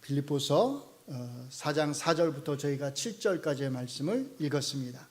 빌립보서 4장 4절부터 저희가 7절까지의 말씀을 읽었습니다.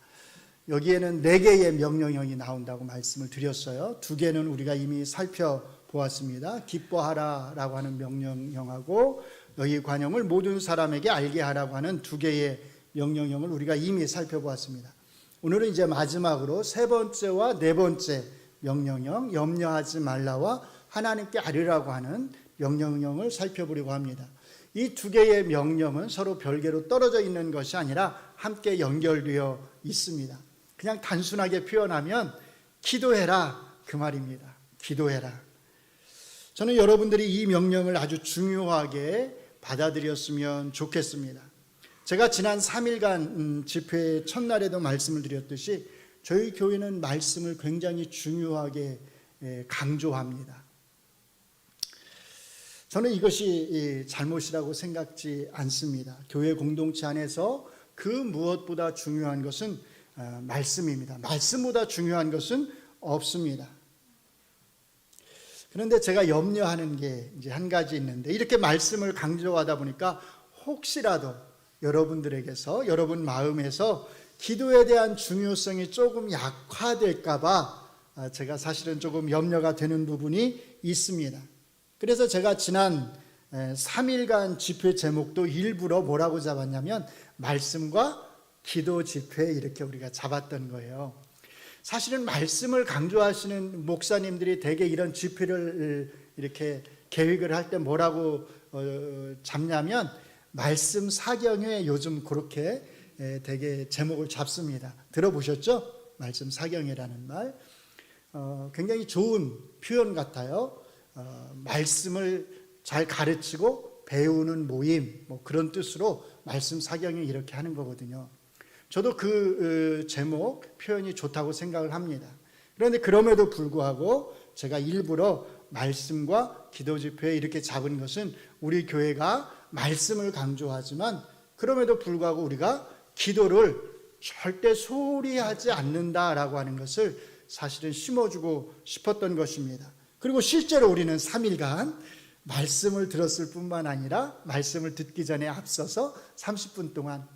여기에는 4개의 명령형이 나온다고 말씀을 드렸어요. 2개는 우리가 이미 살펴보았습니다. 기뻐하라 라고 하는 명령형하고 너희 관용을 모든 사람에게 알게 하라고 하는 2개의 명령형을 우리가 이미 살펴보았습니다. 오늘은 이제 마지막으로 3번째와 4번째 명령형, 염려하지 말라와 하나님께 아뢰라고 하는 명령형을 살펴보려고 합니다. 이 2개의 명령은 서로 별개로 떨어져 있는 것이 아니라 함께 연결되어 있습니다. 그냥 단순하게 표현하면 기도해라 그 말입니다. 기도해라. 저는 여러분들이 이 명령을 아주 중요하게 받아들였으면 좋겠습니다. 제가 지난 3일간 집회 첫날에도 말씀을 드렸듯이 저희 교회는 말씀을 굉장히 중요하게 강조합니다. 저는 이것이 잘못이라고 생각지 않습니다. 교회 공동체 안에서 그 무엇보다 중요한 것은 말씀입니다. 말씀보다 중요한 것은 없습니다. 그런데 제가 염려하는 게 이제 한 가지 있는데, 이렇게 말씀을 강조하다 보니까 혹시라도 여러분들에게서, 여러분 마음에서 기도에 대한 중요성이 조금 약화될까 봐 제가 사실은 조금 염려가 되는 부분이 있습니다. 그래서 제가 지난 3일간 집회 제목도 일부러 뭐라고 잡았냐면 말씀과 기도 집회 이렇게 우리가 잡았던 거예요. 사실은 말씀을 강조하시는 목사님들이 대개 이런 집회를 이렇게 계획을 할 때 뭐라고 잡냐면 말씀 사경에 요즘 그렇게 되게 제목을 잡습니다. 들어보셨죠? 말씀 사경이라는 말. 굉장히 좋은 표현 같아요. 말씀을 잘 가르치고 배우는 모임, 뭐 그런 뜻으로 말씀 사경이 이렇게 하는 거거든요. 저도 그 제목 표현이 좋다고 생각을 합니다. 그런데 그럼에도 불구하고 제가 일부러 말씀과 기도 집회 이렇게 잡은 것은 우리 교회가 말씀을 강조하지만 그럼에도 불구하고 우리가 기도를 절대 소홀히 하지 않는다라고 하는 것을 사실은 심어주고 싶었던 것입니다. 그리고 실제로 우리는 3일간 말씀을 들었을 뿐만 아니라 말씀을 듣기 전에 앞서서 30분 동안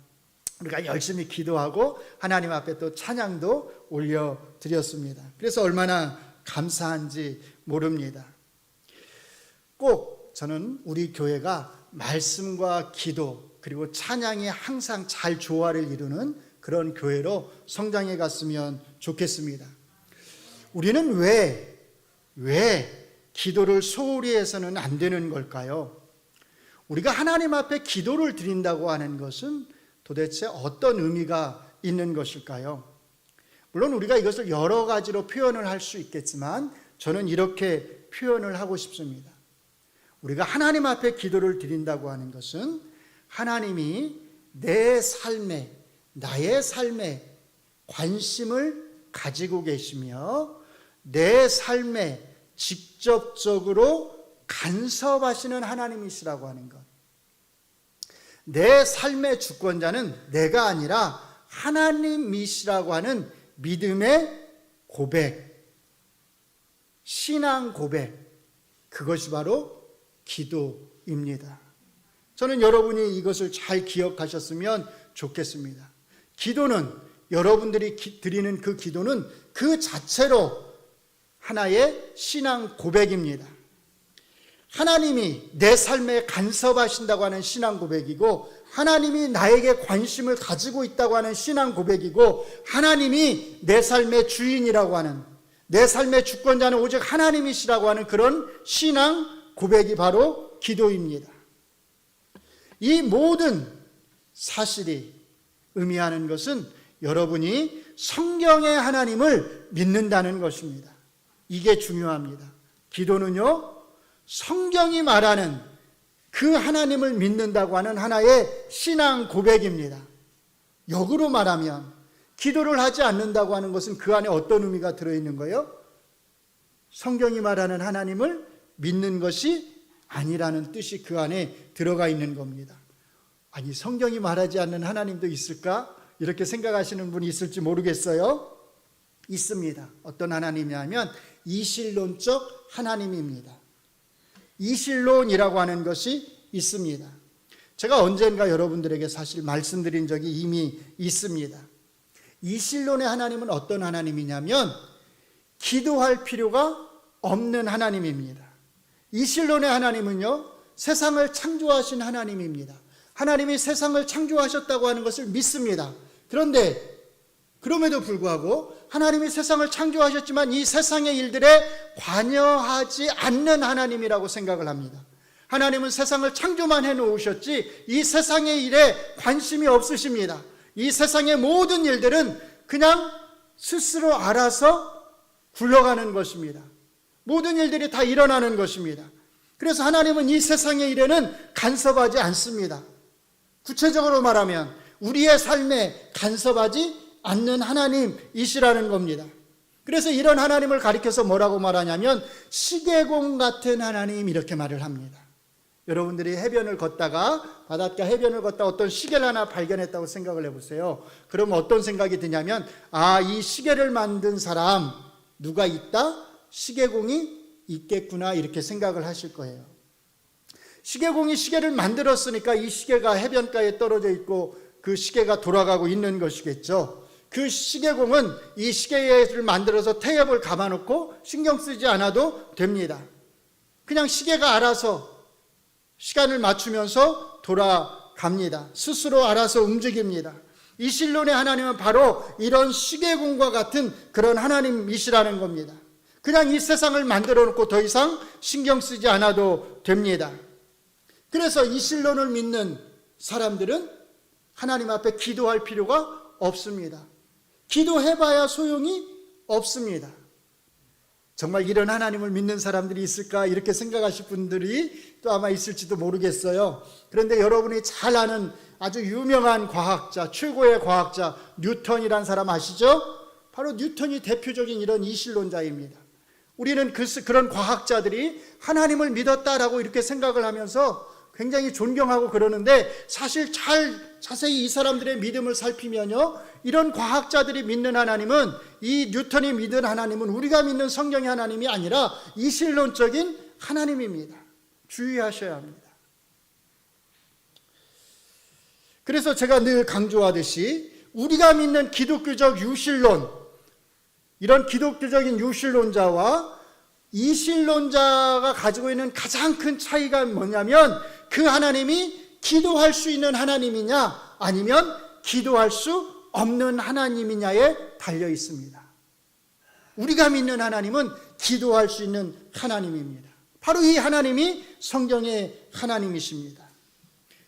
우리가 열심히 기도하고 하나님 앞에 또 찬양도 올려드렸습니다. 그래서 얼마나 감사한지 모릅니다. 꼭 저는 우리 교회가 말씀과 기도 그리고 찬양이 항상 잘 조화를 이루는 그런 교회로 성장해 갔으면 좋겠습니다. 우리는 왜 기도를 소홀히 해서는 안 되는 걸까요? 우리가 하나님 앞에 기도를 드린다고 하는 것은 도대체 어떤 의미가 있는 것일까요? 물론 우리가 이것을 여러 가지로 표현을 할 수 있겠지만 저는 이렇게 표현을 하고 싶습니다. 우리가 하나님 앞에 기도를 드린다고 하는 것은 하나님이 내 삶에, 나의 삶에 관심을 가지고 계시며 내 삶에 직접적으로 간섭하시는 하나님이시라고 하는 것. 내 삶의 주권자는 내가 아니라 하나님이시라고 하는 믿음의 고백, 신앙 고백, 그것이 바로 기도입니다. 저는 여러분이 이것을 잘 기억하셨으면 좋겠습니다. 기도는, 여러분들이 드리는 그 기도는 그 자체로 하나의 신앙 고백입니다. 하나님이 내 삶에 간섭하신다고 하는 신앙 고백이고, 하나님이 나에게 관심을 가지고 있다고 하는 신앙 고백이고, 하나님이 내 삶의 주인이라고 하는, 내 삶의 주권자는 오직 하나님이시라고 하는 그런 신앙 고백이 바로 기도입니다. 이 모든 사실이 의미하는 것은 여러분이 성경의 하나님을 믿는다는 것입니다. 이게 중요합니다. 기도는요, 성경이 말하는 그 하나님을 믿는다고 하는 하나의 신앙 고백입니다. 역으로 말하면 기도를 하지 않는다고 하는 것은 그 안에 어떤 의미가 들어있는 거예요? 성경이 말하는 하나님을 믿는 것이 아니라는 뜻이 그 안에 들어가 있는 겁니다. 아니, 성경이 말하지 않는 하나님도 있을까? 이렇게 생각하시는 분이 있을지 모르겠어요. 있습니다. 어떤 하나님이냐면 이실론적 하나님입니다. 이실론이라고 하는 것이 있습니다. 제가 언젠가 여러분들에게 사실 말씀드린 적이 이미 있습니다. 이실론의 하나님은 어떤 하나님이냐면 기도할 필요가 없는 하나님입니다. 이실론의 하나님은요, 세상을 창조하신 하나님입니다. 하나님이 세상을 창조하셨다고 하는 것을 믿습니다. 그런데 그럼에도 불구하고 하나님이 세상을 창조하셨지만 이 세상의 일들에 관여하지 않는 하나님이라고 생각을 합니다. 하나님은 세상을 창조만 해놓으셨지 이 세상의 일에 관심이 없으십니다. 이 세상의 모든 일들은 그냥 스스로 알아서 굴러가는 것입니다. 모든 일들이 다 일어나는 것입니다. 그래서 하나님은 이 세상의 일에는 간섭하지 않습니다. 구체적으로 말하면 우리의 삶에 간섭하지 않는 하나님이시라는 겁니다. 그래서 이런 하나님을 가리켜서 뭐라고 말하냐면 시계공 같은 하나님, 이렇게 말을 합니다. 여러분들이 해변을 걷다가, 바닷가 해변을 걷다 어떤 시계를 하나 발견했다고 생각을 해보세요. 그럼 어떤 생각이 드냐면, 이 시계를 만든 사람 누가 있다? 시계공이 있겠구나, 이렇게 생각을 하실 거예요. 시계공이 시계를 만들었으니까 이 시계가 해변가에 떨어져 있고 그 시계가 돌아가고 있는 것이겠죠. 그 시계공은 이 시계를 만들어서 태엽을 감아놓고 신경 쓰지 않아도 됩니다. 그냥 시계가 알아서 시간을 맞추면서 돌아갑니다. 스스로 알아서 움직입니다. 이실론의 하나님은 바로 이런 시계공과 같은 그런 하나님이시라는 겁니다. 그냥 이 세상을 만들어 놓고 더 이상 신경 쓰지 않아도 됩니다. 그래서 이실론을 믿는 사람들은 하나님 앞에 기도할 필요가 없습니다. 기도해봐야 소용이 없습니다. 정말 이런 하나님을 믿는 사람들이 있을까, 이렇게 생각하실 분들이 또 아마 있을지도 모르겠어요. 그런데 여러분이 잘 아는 아주 유명한 과학자, 최고의 과학자 뉴턴이란 사람 아시죠? 바로 뉴턴이 대표적인 이런 이실론자입니다. 우리는 그런 과학자들이 하나님을 믿었다라고 이렇게 생각을 하면서 굉장히 존경하고 그러는데, 사실 자세히 이 사람들의 믿음을 살피면요, 이런 과학자들이 믿는 하나님은, 이 뉴턴이 믿는 하나님은 우리가 믿는 성경의 하나님이 아니라 이실론적인 하나님입니다. 주의하셔야 합니다. 그래서 제가 늘 강조하듯이 우리가 믿는 기독교적 유실론, 이런 기독교적인 유실론자와 이실론자가 가지고 있는 가장 큰 차이가 뭐냐면, 그 하나님이 기도할 수 있는 하나님이냐 아니면 기도할 수 없는 하나님이냐에 달려 있습니다. 우리가 믿는 하나님은 기도할 수 있는 하나님입니다. 바로 이 하나님이 성경의 하나님이십니다.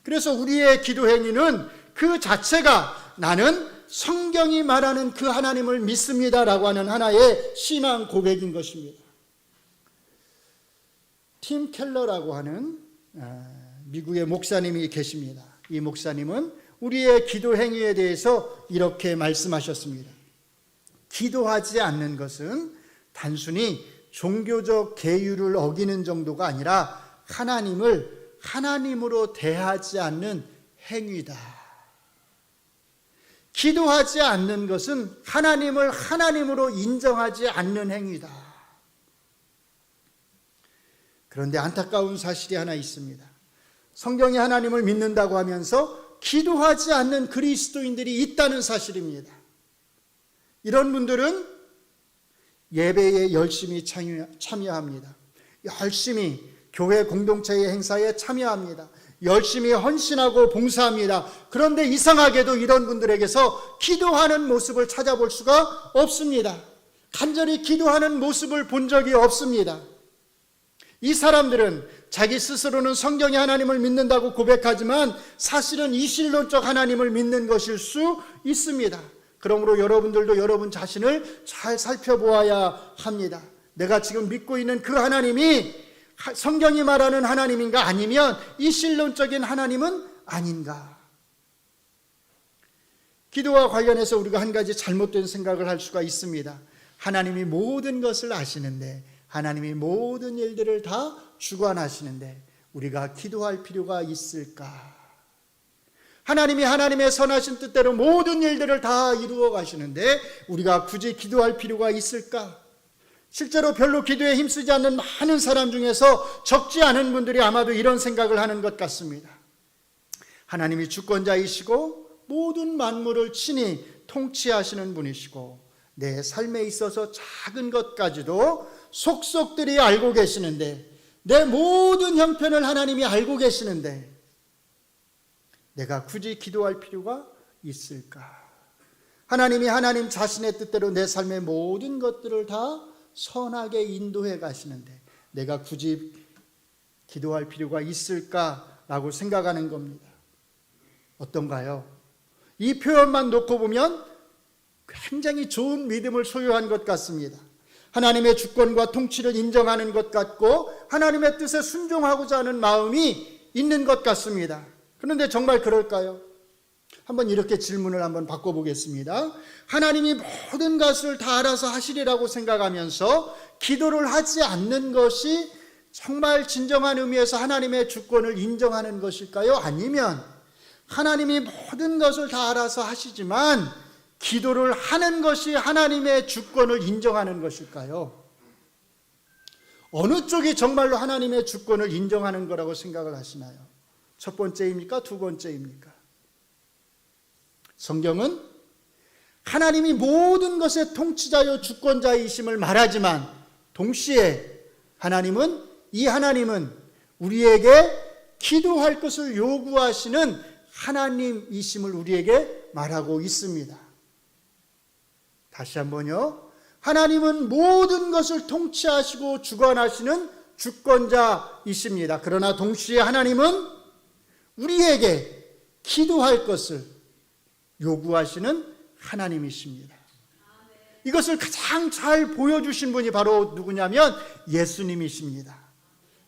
그래서 우리의 기도 행위는 그 자체가 나는 성경이 말하는 그 하나님을 믿습니다라고 하는 하나의 신앙 고백인 것입니다. 팀 켈러라고 하는 미국의 목사님이 계십니다. 이 목사님은 우리의 기도 행위에 대해서 이렇게 말씀하셨습니다. 기도하지 않는 것은 단순히 종교적 계율을 어기는 정도가 아니라 하나님을 하나님으로 대하지 않는 행위다. 기도하지 않는 것은 하나님을 하나님으로 인정하지 않는 행위다. 그런데 안타까운 사실이 하나 있습니다. 성경이 하나님을 믿는다고 하면서 기도하지 않는 그리스도인들이 있다는 사실입니다. 이런 분들은 예배에 열심히 참여합니다. 열심히 교회 공동체의 행사에 참여합니다. 열심히 헌신하고 봉사합니다. 그런데 이상하게도 이런 분들에게서 기도하는 모습을 찾아볼 수가 없습니다. 간절히 기도하는 모습을 본 적이 없습니다. 이 사람들은 자기 스스로는 성경의 하나님을 믿는다고 고백하지만 사실은 이실론적 하나님을 믿는 것일 수 있습니다. 그러므로 여러분들도 여러분 자신을 잘 살펴보아야 합니다. 내가 지금 믿고 있는 그 하나님이 성경이 말하는 하나님인가, 아니면 이실론적인 하나님은 아닌가. 기도와 관련해서 우리가 한 가지 잘못된 생각을 할 수가 있습니다. 하나님이 모든 것을 아시는데, 하나님이 모든 일들을 다 주관하시는데 우리가 기도할 필요가 있을까? 하나님이 하나님의 선하신 뜻대로 모든 일들을 다 이루어 가시는데 우리가 굳이 기도할 필요가 있을까? 실제로 별로 기도에 힘쓰지 않는 많은 사람 중에서 적지 않은 분들이 아마도 이런 생각을 하는 것 같습니다. 하나님이 주권자이시고 모든 만물을 친히 통치하시는 분이시고 내 삶에 있어서 작은 것까지도 속속들이 알고 계시는데, 내 모든 형편을 하나님이 알고 계시는데 내가 굳이 기도할 필요가 있을까? 하나님이 하나님 자신의 뜻대로 내 삶의 모든 것들을 다 선하게 인도해 가시는데 내가 굳이 기도할 필요가 있을까라고 생각하는 겁니다. 어떤가요? 이 표현만 놓고 보면 굉장히 좋은 믿음을 소유한 것 같습니다. 하나님의 주권과 통치를 인정하는 것 같고 하나님의 뜻에 순종하고자 하는 마음이 있는 것 같습니다. 그런데 정말 그럴까요? 한번 이렇게 질문을 한번 바꿔보겠습니다. 하나님이 모든 것을 다 알아서 하시리라고 생각하면서 기도를 하지 않는 것이 정말 진정한 의미에서 하나님의 주권을 인정하는 것일까요? 아니면 하나님이 모든 것을 다 알아서 하시지만 기도를 하는 것이 하나님의 주권을 인정하는 것일까요? 어느 쪽이 정말로 하나님의 주권을 인정하는 거라고 생각을 하시나요? 첫 번째입니까? 두 번째입니까? 성경은 하나님이 모든 것의 통치자요 주권자이심을 말하지만 동시에 하나님은 우리에게 기도할 것을 요구하시는 하나님이심을 우리에게 말하고 있습니다. 다시 한번요. 하나님은 모든 것을 통치하시고 주관하시는 주권자이십니다. 그러나 동시에 하나님은 우리에게 기도할 것을 요구하시는 하나님이십니다. 이것을 가장 잘 보여주신 분이 바로 누구냐면 예수님이십니다.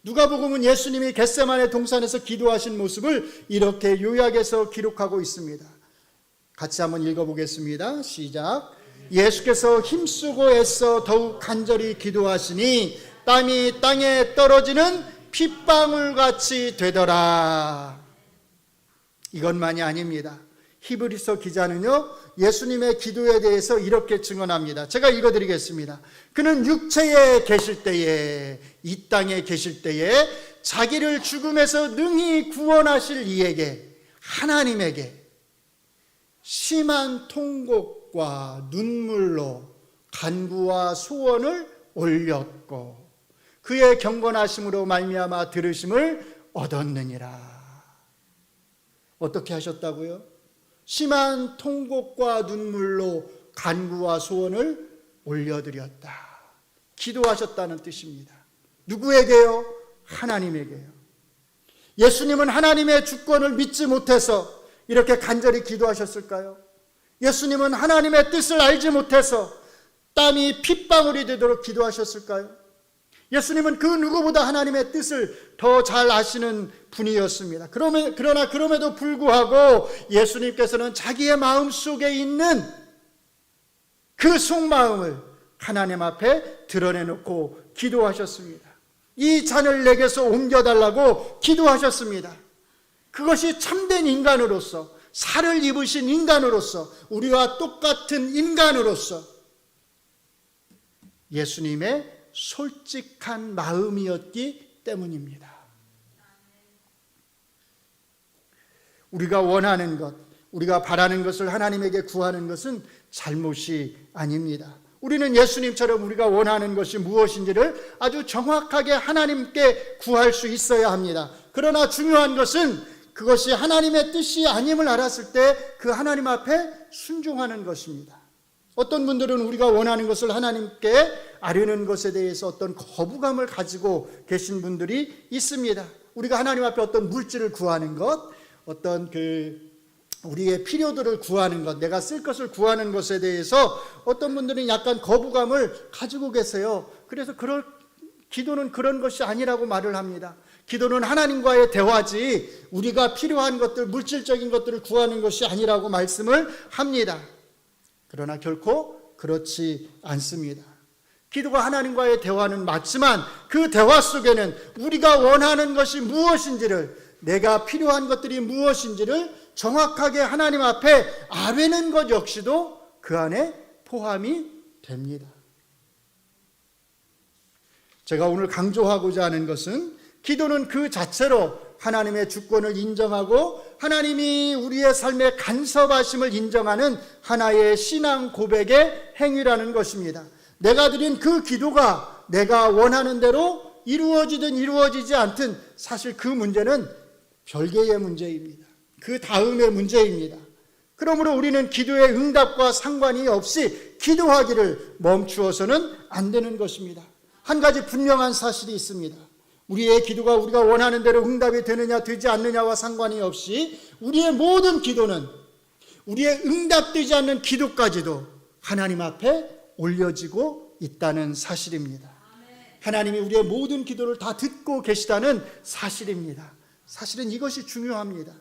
누가복음은 예수님이 겟세마네 동산에서 기도하신 모습을 이렇게 요약해서 기록하고 있습니다. 같이 한번 읽어보겠습니다. 시작. 예수께서 힘쓰고 애써 더욱 간절히 기도하시니 땀이 땅에 떨어지는 핏방울같이 되더라. 이것만이 아닙니다. 히브리서 기자는요, 예수님의 기도에 대해서 이렇게 증언합니다. 제가 읽어드리겠습니다. 그는 육체에 계실 때에, 이 땅에 계실 때에 자기를 죽음에서 능히 구원하실 이에게, 하나님에게 심한 통곡과 눈물로 간구와 소원을 올렸고 그의 경건하심으로 말미암아 들으심을 얻었느니라. 어떻게 하셨다고요? 심한 통곡과 눈물로 간구와 소원을 올려드렸다. 기도하셨다는 뜻입니다. 누구에게요? 하나님에게요. 예수님은 하나님의 주권을 믿지 못해서 이렇게 간절히 기도하셨을까요? 예수님은 하나님의 뜻을 알지 못해서 땀이 핏방울이 되도록 기도하셨을까요? 예수님은 그 누구보다 하나님의 뜻을 더 잘 아시는 분이었습니다. 그러나 그럼에도 불구하고 예수님께서는 자기의 마음 속에 있는 그 속마음을 하나님 앞에 드러내놓고 기도하셨습니다. 이 잔을 내게서 옮겨달라고 기도하셨습니다. 그것이 참된 인간으로서, 살을 입으신 인간으로서, 우리와 똑같은 인간으로서 예수님의 솔직한 마음이었기 때문입니다. 우리가 원하는 것, 우리가 바라는 것을 하나님에게 구하는 것은 잘못이 아닙니다. 우리는 예수님처럼 우리가 원하는 것이 무엇인지를 아주 정확하게 하나님께 구할 수 있어야 합니다. 그러나 중요한 것은 그것이 하나님의 뜻이 아님을 알았을 때 그 하나님 앞에 순종하는 것입니다. 어떤 분들은 우리가 원하는 것을 하나님께 아뢰는 것에 대해서 어떤 거부감을 가지고 계신 분들이 있습니다. 우리가 하나님 앞에 어떤 물질을 구하는 것, 어떤 우리의 필요들을 구하는 것, 내가 쓸 것을 구하는 것에 대해서 어떤 분들은 약간 거부감을 가지고 계세요. 그래서 기도는 그런 것이 아니라고 말을 합니다. 기도는 하나님과의 대화지 우리가 필요한 것들, 물질적인 것들을 구하는 것이 아니라고 말씀을 합니다. 그러나 결코 그렇지 않습니다. 기도가 하나님과의 대화는 맞지만 그 대화 속에는 우리가 원하는 것이 무엇인지를, 내가 필요한 것들이 무엇인지를 정확하게 하나님 앞에 아뢰는 것 역시도 그 안에 포함이 됩니다. 제가 오늘 강조하고자 하는 것은 기도는 그 자체로 하나님의 주권을 인정하고 하나님이 우리의 삶에 간섭하심을 인정하는 하나의 신앙 고백의 행위라는 것입니다. 내가 드린 그 기도가 내가 원하는 대로 이루어지든 이루어지지 않든 사실 그 문제는 별개의 문제입니다. 그 다음의 문제입니다. 그러므로 우리는 기도의 응답과 상관이 없이 기도하기를 멈추어서는 안 되는 것입니다. 한 가지 분명한 사실이 있습니다. 우리의 기도가 우리가 원하는 대로 응답이 되느냐 되지 않느냐와 상관이 없이 우리의 모든 기도는 우리의 응답되지 않는 기도까지도 하나님 앞에 올려지고 있다는 사실입니다. 하나님이 우리의 모든 기도를 다 듣고 계시다는 사실입니다. 사실은 이것이 중요합니다.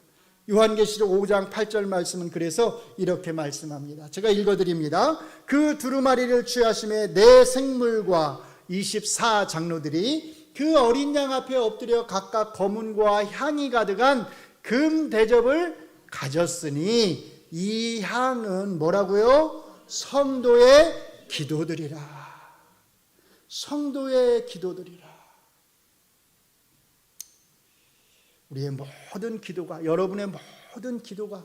요한계시록 5장 8절 말씀은 그래서 이렇게 말씀합니다. 제가 읽어드립니다. 그 두루마리를 취하심에 네 생물과 24장로들이 그 어린 양 앞에 엎드려 각각 검은과 향이 가득한 금 대접을 가졌으니 이 향은 뭐라고요? 성도의 기도들이라. 성도의 기도들이라. 우리의 모든 기도가, 여러분의 모든 기도가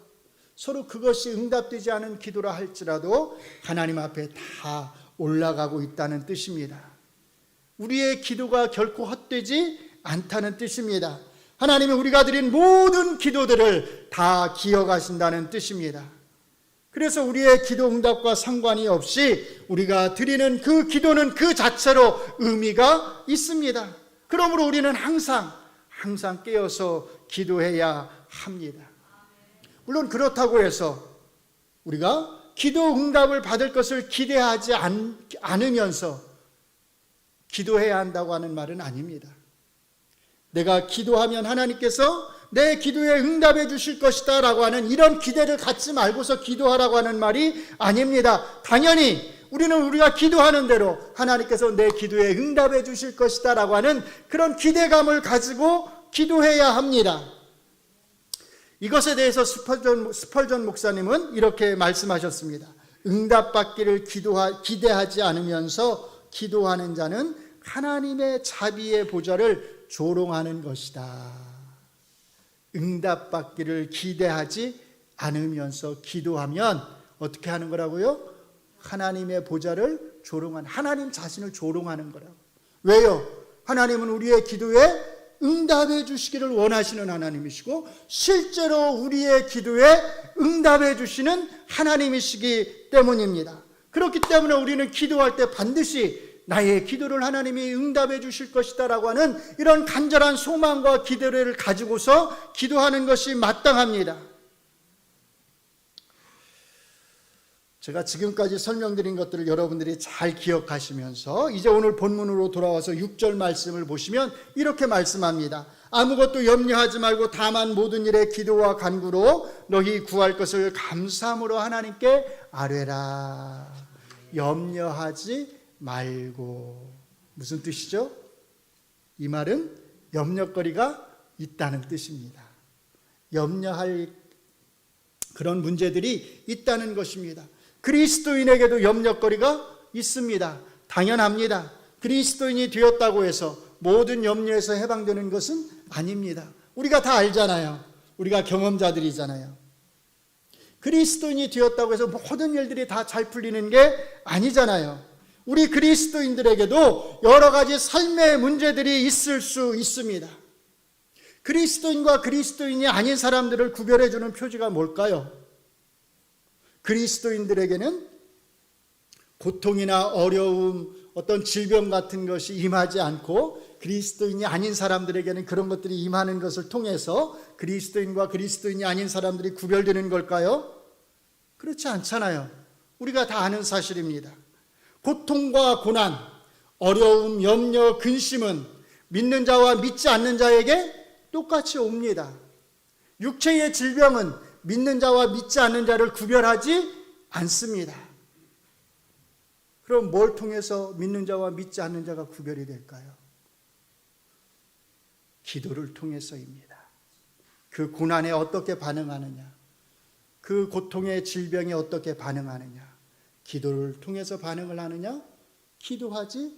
서로 그것이 응답되지 않은 기도라 할지라도 하나님 앞에 다 올라가고 있다는 뜻입니다. 우리의 기도가 결코 헛되지 않다는 뜻입니다. 하나님이 우리가 드린 모든 기도들을 다 기억하신다는 뜻입니다. 그래서 우리의 기도 응답과 상관이 없이 우리가 드리는 그 기도는 그 자체로 의미가 있습니다. 그러므로 우리는 항상 깨어서 기도해야 합니다. 물론 그렇다고 해서 우리가 기도 응답을 받을 것을 기대하지 않으면서 기도해야 한다고 하는 말은 아닙니다. 내가 기도하면 하나님께서 내 기도에 응답해 주실 것이다 라고 하는 이런 기대를 갖지 말고서 기도하라고 하는 말이 아닙니다. 당연히 우리는 우리가 기도하는 대로 하나님께서 내 기도에 응답해 주실 것이다 라고 하는 그런 기대감을 가지고 기도해야 합니다. 이것에 대해서 스펄전 목사님은 이렇게 말씀하셨습니다. 응답받기를 기대하지 않으면서 기도하는 자는 하나님의 자비의 보좌를 조롱하는 것이다. 응답받기를 기대하지 않으면서 기도하면 어떻게 하는 거라고요? 하나님의 보좌를 조롱하는, 하나님 자신을 조롱하는 거라고. 왜요? 하나님은 우리의 기도에 응답해 주시기를 원하시는 하나님이시고 실제로 우리의 기도에 응답해 주시는 하나님이시기 때문입니다. 그렇기 때문에 우리는 기도할 때 반드시 나의 기도를 하나님이 응답해 주실 것이다 라고 하는 이런 간절한 소망과 기대를 가지고서 기도하는 것이 마땅합니다. 제가 지금까지 설명드린 것들을 여러분들이 잘 기억하시면서 이제 오늘 본문으로 돌아와서 6절 말씀을 보시면 이렇게 말씀합니다. 아무것도 염려하지 말고 다만 모든 일에 기도와 간구로 너희 구할 것을 감사함으로 하나님께 아뢰라. 염려하지 말고. 무슨 뜻이죠? 이 말은 염려거리가 있다는 뜻입니다. 염려할 그런 문제들이 있다는 것입니다. 그리스도인에게도 염려거리가 있습니다. 당연합니다. 그리스도인이 되었다고 해서 모든 염려에서 해방되는 것은 아닙니다. 우리가 다 알잖아요. 우리가 경험자들이잖아요. 그리스도인이 되었다고 해서 모든 일들이 다 잘 풀리는 게 아니잖아요. 우리 그리스도인들에게도 여러 가지 삶의 문제들이 있을 수 있습니다. 그리스도인과 그리스도인이 아닌 사람들을 구별해주는 표지가 뭘까요? 그리스도인들에게는 고통이나 어려움, 어떤 질병 같은 것이 임하지 않고 그리스도인이 아닌 사람들에게는 그런 것들이 임하는 것을 통해서 그리스도인과 그리스도인이 아닌 사람들이 구별되는 걸까요? 그렇지 않잖아요. 우리가 다 아는 사실입니다. 고통과 고난, 어려움, 염려, 근심은 믿는 자와 믿지 않는 자에게 똑같이 옵니다. 육체의 질병은 믿는 자와 믿지 않는 자를 구별하지 않습니다. 그럼 뭘 통해서 믿는 자와 믿지 않는 자가 구별이 될까요? 기도를 통해서입니다. 그 고난에 어떻게 반응하느냐, 그 고통의 질병에 어떻게 반응하느냐, 기도를 통해서 반응을 하느냐, 기도하지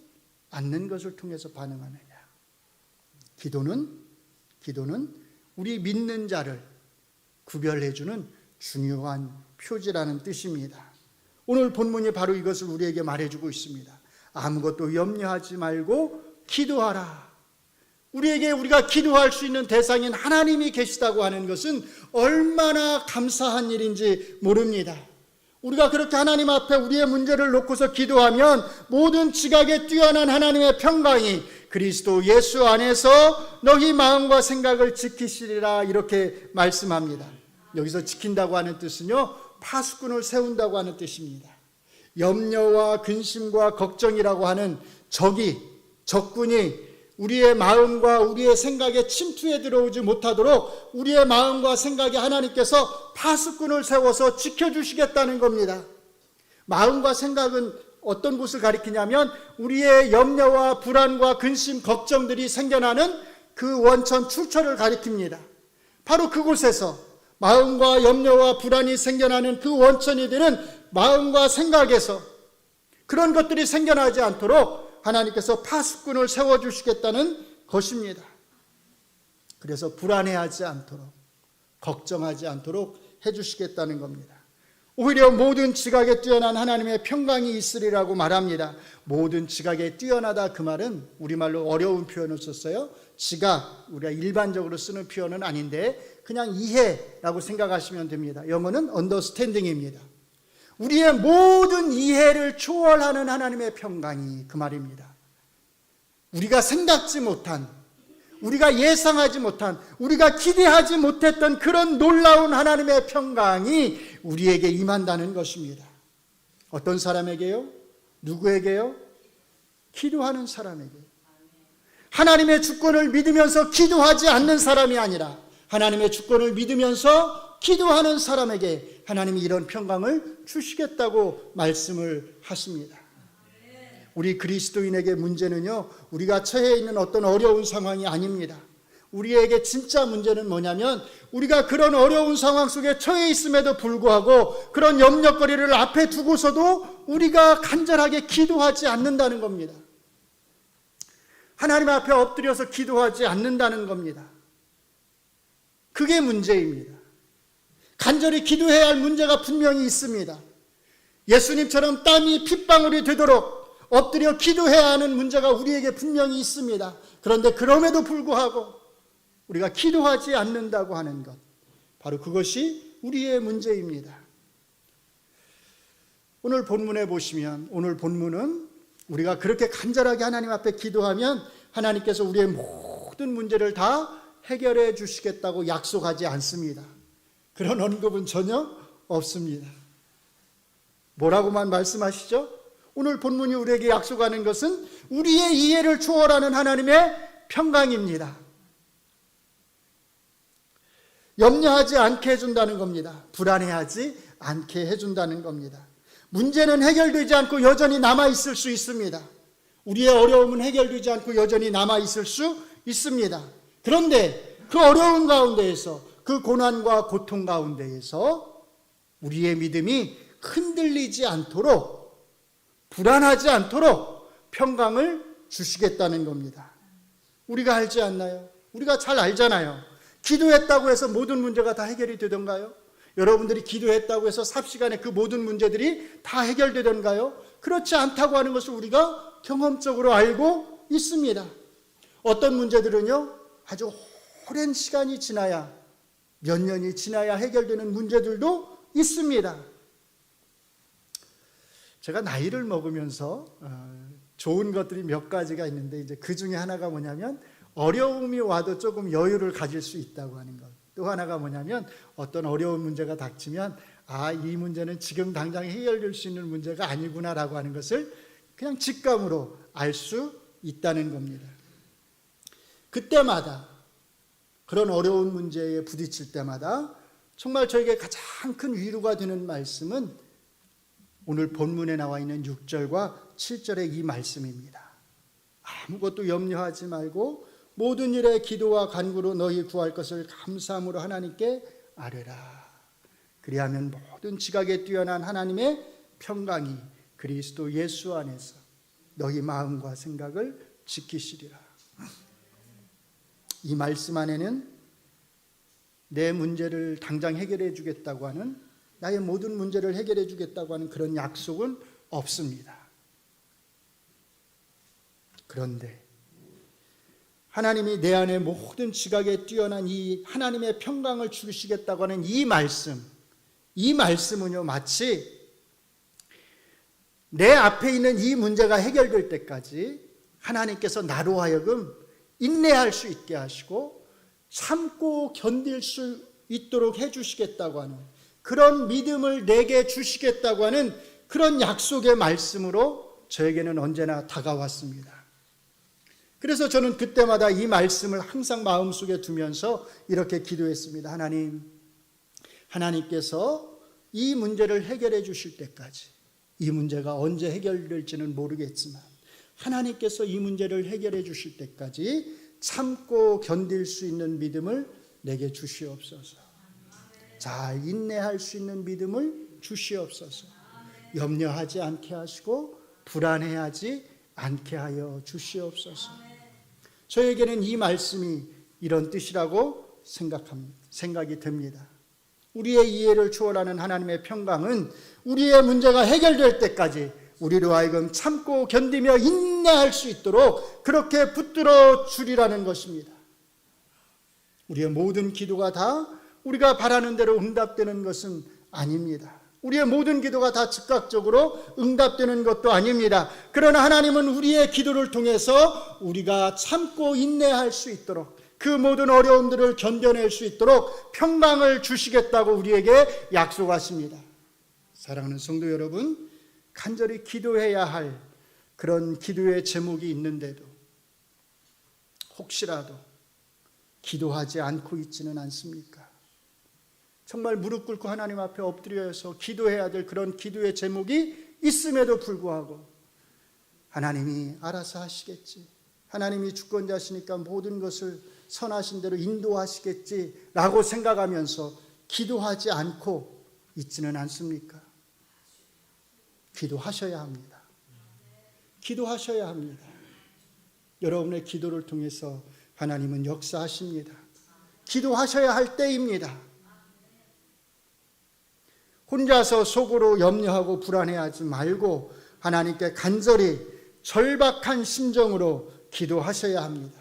않는 것을 통해서 반응하느냐. 기도는 우리 믿는 자를 구별해주는 중요한 표지라는 뜻입니다. 오늘 본문이 바로 이것을 우리에게 말해주고 있습니다. 아무것도 염려하지 말고 기도하라. 우리가 기도할 수 있는 대상인 하나님이 계시다고 하는 것은 얼마나 감사한 일인지 모릅니다. 우리가 그렇게 하나님 앞에 우리의 문제를 놓고서 기도하면 모든 지각에 뛰어난 하나님의 평강이 그리스도 예수 안에서 너희 마음과 생각을 지키시리라 이렇게 말씀합니다. 여기서 지킨다고 하는 뜻은요, 파수꾼을 세운다고 하는 뜻입니다. 염려와 근심과 걱정이라고 하는 적군이 우리의 마음과 우리의 생각에 침투해 들어오지 못하도록 우리의 마음과 생각에 하나님께서 파수꾼을 세워서 지켜주시겠다는 겁니다. 마음과 생각은 어떤 곳을 가리키냐면 우리의 염려와 불안과 근심, 걱정들이 생겨나는 그 원천 출처를 가리킵니다. 바로 그곳에서 마음과 염려와 불안이 생겨나는 그 원천이 되는 마음과 생각에서 그런 것들이 생겨나지 않도록 하나님께서 파수꾼을 세워주시겠다는 것입니다. 그래서 불안해하지 않도록, 걱정하지 않도록 해주시겠다는 겁니다. 오히려 모든 지각에 뛰어난 하나님의 평강이 있으리라고 말합니다. 모든 지각에 뛰어나다, 그 말은 우리말로 어려운 표현을 썼어요. 지각, 우리가 일반적으로 쓰는 표현은 아닌데 그냥 이해라고 생각하시면 됩니다. 영어는 understanding입니다. 우리의 모든 이해를 초월하는 하나님의 평강이 그 말입니다. 우리가 생각지 못한, 우리가 예상하지 못한, 우리가 기대하지 못했던 그런 놀라운 하나님의 평강이 우리에게 임한다는 것입니다. 어떤 사람에게요? 누구에게요? 기도하는 사람에게. 하나님의 주권을 믿으면서 기도하지 않는 사람이 아니라 하나님의 주권을 믿으면서 기도하는 사람에게 하나님이 이런 평강을 주시겠다고 말씀을 하십니다. 우리 그리스도인에게 문제는요, 우리가 처해 있는 어떤 어려운 상황이 아닙니다. 우리에게 진짜 문제는 뭐냐면 우리가 그런 어려운 상황 속에 처해 있음에도 불구하고 그런 염려거리를 앞에 두고서도 우리가 간절하게 기도하지 않는다는 겁니다. 하나님 앞에 엎드려서 기도하지 않는다는 겁니다. 그게 문제입니다. 간절히 기도해야 할 문제가 분명히 있습니다. 예수님처럼 땀이 핏방울이 되도록 엎드려 기도해야 하는 문제가 우리에게 분명히 있습니다. 그런데 그럼에도 불구하고 우리가 기도하지 않는다고 하는 것, 바로 그것이 우리의 문제입니다. 오늘 본문에 보시면, 오늘 본문은 우리가 그렇게 간절하게 하나님 앞에 기도하면 하나님께서 우리의 모든 문제를 다 해결해 주시겠다고 약속하지 않습니다. 그런 언급은 전혀 없습니다. 뭐라고만 말씀하시죠? 오늘 본문이 우리에게 약속하는 것은 우리의 이해를 초월하는 하나님의 평강입니다. 염려하지 않게 해준다는 겁니다. 불안해하지 않게 해준다는 겁니다. 문제는 해결되지 않고 여전히 남아있을 수 있습니다. 우리의 어려움은 해결되지 않고 여전히 남아있을 수 있습니다. 그런데 그 어려운 가운데에서, 그 고난과 고통 가운데에서 우리의 믿음이 흔들리지 않도록, 불안하지 않도록 평강을 주시겠다는 겁니다. 우리가 알지 않나요? 우리가 잘 알잖아요. 기도했다고 해서 모든 문제가 다 해결이 되던가요? 여러분들이 기도했다고 해서 삽시간에 그 모든 문제들이 다 해결되던가요? 그렇지 않다고 하는 것을 우리가 경험적으로 알고 있습니다. 어떤 문제들은요, 아주 오랜 시간이 지나야, 몇 년이 지나야 해결되는 문제들도 있습니다. 제가 나이를 먹으면서 좋은 것들이 몇 가지가 있는데, 이제 그 중에 하나가 뭐냐면 어려움이 와도 조금 여유를 가질 수 있다고 하는 것. 또 하나가 뭐냐면 어떤 어려운 문제가 닥치면 이 문제는 지금 당장 해결될 수 있는 문제가 아니구나라고 하는 것을 그냥 직감으로 알 수 있다는 겁니다. 그때마다, 그런 어려운 문제에 부딪힐 때마다 정말 저에게 가장 큰 위로가 되는 말씀은 오늘 본문에 나와 있는 6절과 7절의 이 말씀입니다. 아무것도 염려하지 말고 모든 일에 기도와 간구로 너희 구할 것을 감사함으로 하나님께 아뢰라. 그리하면 모든 지각에 뛰어난 하나님의 평강이 그리스도 예수 안에서 너희 마음과 생각을 지키시리라. 이 말씀 안에는 내 문제를 당장 해결해 주겠다고 하는, 나의 모든 문제를 해결해 주겠다고 하는 그런 약속은 없습니다. 그런데 하나님이 내 안에 모든 지각에 뛰어난 이 하나님의 평강을 주시겠다고 하는 이 말씀은요, 마치 내 앞에 있는 이 문제가 해결될 때까지 하나님께서 나로 하여금 인내할 수 있게 하시고 참고 견딜 수 있도록 해주시겠다고 하는 그런 믿음을 내게 주시겠다고 하는 그런 약속의 말씀으로 저에게는 언제나 다가왔습니다. 그래서 저는 그때마다 이 말씀을 항상 마음속에 두면서 이렇게 기도했습니다. 하나님께서 이 문제를 해결해 주실 때까지, 이 문제가 언제 해결될지는 모르겠지만 하나님께서 이 문제를 해결해 주실 때까지 참고 견딜 수 있는 믿음을 내게 주시옵소서. 잘 인내할 수 있는 믿음을 주시옵소서. 염려하지 않게 하시고 불안해하지 않게 하여 주시옵소서. 저에게는 이 말씀이 이런 뜻이라고 생각이 듭니다. 우리의 이해를 초월하는 하나님의 평강은 우리의 문제가 해결될 때까지 우리로 하여금 참고 견디며 인내할 수 있도록 그렇게 붙들어 주리라는 것입니다. 우리의 모든 기도가 다 우리가 바라는 대로 응답되는 것은 아닙니다. 우리의 모든 기도가 다 즉각적으로 응답되는 것도 아닙니다. 그러나 하나님은 우리의 기도를 통해서 우리가 참고 인내할 수 있도록, 그 모든 어려움들을 견뎌낼 수 있도록 평강을 주시겠다고 우리에게 약속하십니다. 사랑하는 성도 여러분, 간절히 기도해야 할 그런 기도의 제목이 있는데도 혹시라도 기도하지 않고 있지는 않습니까? 정말 무릎 꿇고 하나님 앞에 엎드려서 기도해야 될 그런 기도의 제목이 있음에도 불구하고 하나님이 알아서 하시겠지, 하나님이 주권자시니까 모든 것을 선하신 대로 인도하시겠지라고 생각하면서 기도하지 않고 있지는 않습니까? 기도하셔야 합니다. 기도하셔야 합니다. 여러분의 기도를 통해서 하나님은 역사하십니다. 기도하셔야 할 때입니다. 혼자서 속으로 염려하고 불안해하지 말고 하나님께 간절히 절박한 심정으로 기도하셔야 합니다.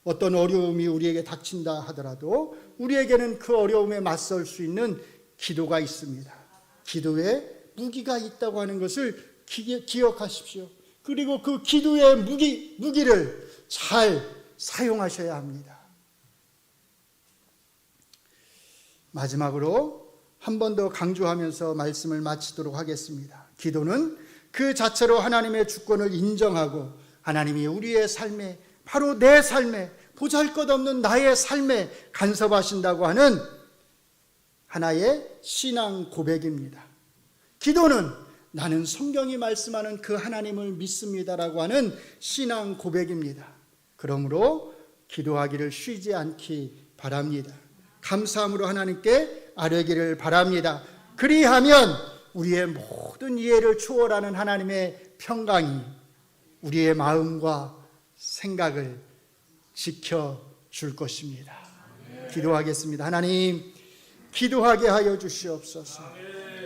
어떤 어려움이 우리에게 닥친다 하더라도 우리에게는 그 어려움에 맞설 수 있는 기도가 있습니다. 기도에 무기가 있다고 하는 것을 기억하십시오. 그리고 그 기도의 무기를 잘 사용하셔야 합니다. 마지막으로 한 번 더 강조하면서 말씀을 마치도록 하겠습니다. 기도는 그 자체로 하나님의 주권을 인정하고 하나님이 우리의 삶에, 바로 내 삶에, 보잘것없는 나의 삶에 간섭하신다고 하는 하나의 신앙 고백입니다. 기도는 나는 성경이 말씀하는 그 하나님을 믿습니다라고 하는 신앙 고백입니다. 그러므로 기도하기를 쉬지 않기 바랍니다. 감사함으로 하나님께 아뢰기를 바랍니다. 그리하면 우리의 모든 이해를 초월하는 하나님의 평강이 우리의 마음과 생각을 지켜줄 것입니다. 기도하겠습니다. 하나님, 기도하게 하여 주시옵소서.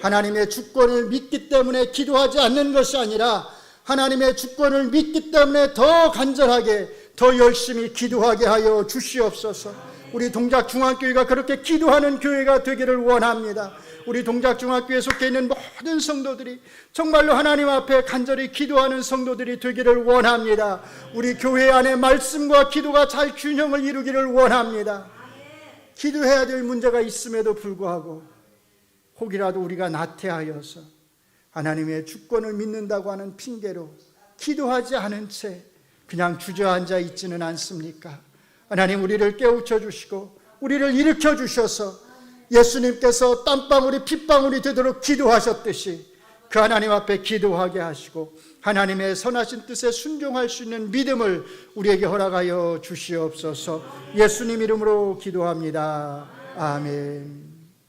하나님의 주권을 믿기 때문에 기도하지 않는 것이 아니라 하나님의 주권을 믿기 때문에 더 간절하게, 더 열심히 기도하게 하여 주시옵소서. 우리 동작중앙교회가 그렇게 기도하는 교회가 되기를 원합니다. 우리 동작중앙교회에 속해 있는 모든 성도들이 정말로 하나님 앞에 간절히 기도하는 성도들이 되기를 원합니다. 우리 교회 안에 말씀과 기도가 잘 균형을 이루기를 원합니다. 기도해야 될 문제가 있음에도 불구하고 혹이라도 우리가 나태하여서 하나님의 주권을 믿는다고 하는 핑계로 기도하지 않은 채 그냥 주저앉아 있지는 않습니까? 하나님, 우리를 깨우쳐 주시고 우리를 일으켜 주셔서 예수님께서 땀방울이 핏방울이 되도록 기도하셨듯이 그 하나님 앞에 기도하게 하시고 하나님의 선하신 뜻에 순종할 수 있는 믿음을 우리에게 허락하여 주시옵소서. 예수님 이름으로 기도합니다. 아멘.